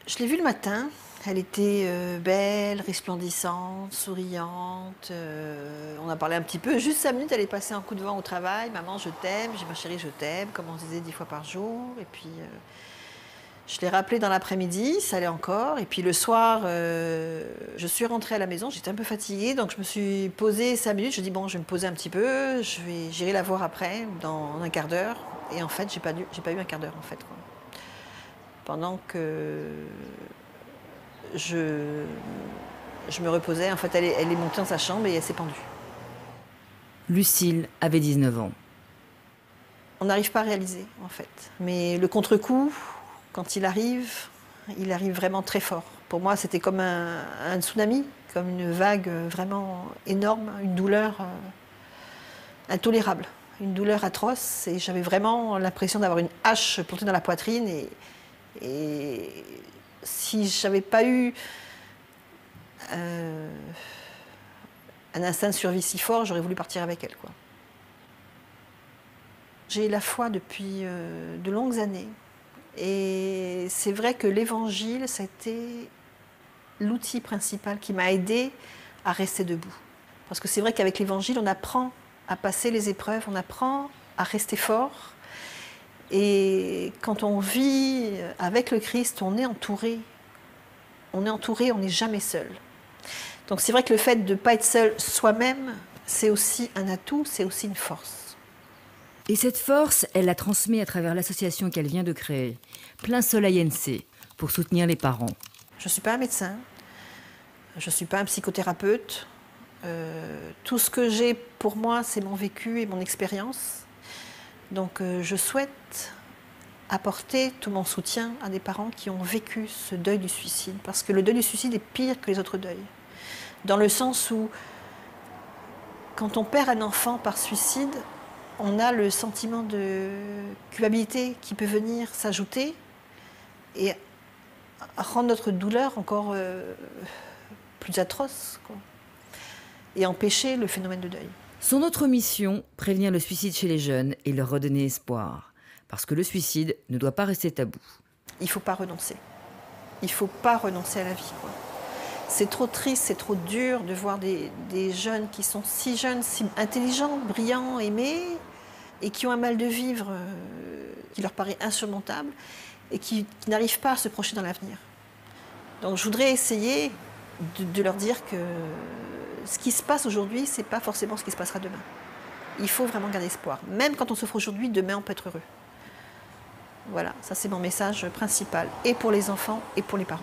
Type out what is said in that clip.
Je l'ai vue le matin. Elle était belle, resplendissante, souriante. On a parlé un petit peu. Juste 5 minutes, elle est passée un coup de vent au travail. Maman, je t'aime. J'ai dit, ma chérie, je t'aime, comme on se disait 10 fois par jour. Et puis, je l'ai rappelée dans l'après-midi, ça allait encore. Et puis le soir, je suis rentrée à la maison. J'étais un peu fatiguée, donc je me suis posée 5 minutes. Je dis, bon, je vais me poser un petit peu. J'irai la voir après, dans un quart d'heure. Et en fait, j'ai pas eu un quart d'heure, en fait, quoi. Pendant que je, je me reposais. En fait, elle est montée dans sa chambre et elle s'est pendue. Lucille avait 19 ans. On n'arrive pas à réaliser, en fait. Mais le contre-coup, quand il arrive vraiment très fort. Pour moi, c'était comme un tsunami, comme une vague vraiment énorme, une douleur intolérable, une douleur atroce. Et j'avais vraiment l'impression d'avoir une hache plantée dans la poitrine. Et si j'avais pas eu euh, un instinct de survie si fort, j'aurais voulu partir avec elle, quoi. J'ai la foi depuis de longues années. Et c'est vrai que l'évangile, ça a été l'outil principal qui m'a aidée à rester debout. Parce que c'est vrai qu'avec l'évangile, on apprend à passer les épreuves, on apprend à rester fort. Et quand on vit avec le Christ, on est entouré. On est entouré, on n'est jamais seul. Donc c'est vrai que le fait de ne pas être seul soi-même, c'est aussi un atout, c'est aussi une force. Et cette force, elle la transmet à travers l'association qu'elle vient de créer, Plein Soleil NC, pour soutenir les parents. Je ne suis pas un médecin, je ne suis pas un psychothérapeute. Tout ce que j'ai pour moi, c'est mon vécu et mon expérience. Donc je souhaite apporter tout mon soutien à des parents qui ont vécu ce deuil du suicide. Parce que le deuil du suicide est pire que les autres deuils. Dans le sens où, quand on perd un enfant par suicide, on a le sentiment de culpabilité qui peut venir s'ajouter et rendre notre douleur encore plus atroce, quoi, et empêcher le phénomène de deuil. Son autre mission, prévenir le suicide chez les jeunes et leur redonner espoir. Parce que le suicide ne doit pas rester tabou. Il ne faut pas renoncer. Il ne faut pas renoncer à la vie, quoi. C'est trop triste, c'est trop dur de voir des jeunes qui sont si jeunes, si intelligents, brillants, aimés, et qui ont un mal de vivre qui leur paraît insurmontable et qui n'arrivent pas à se projeter dans l'avenir. Donc je voudrais essayer de leur dire que ce qui se passe aujourd'hui, ce n'est pas forcément ce qui se passera demain. Il faut vraiment garder espoir. Même quand on souffre aujourd'hui, demain on peut être heureux. Voilà, ça c'est mon message principal, et pour les enfants et pour les parents.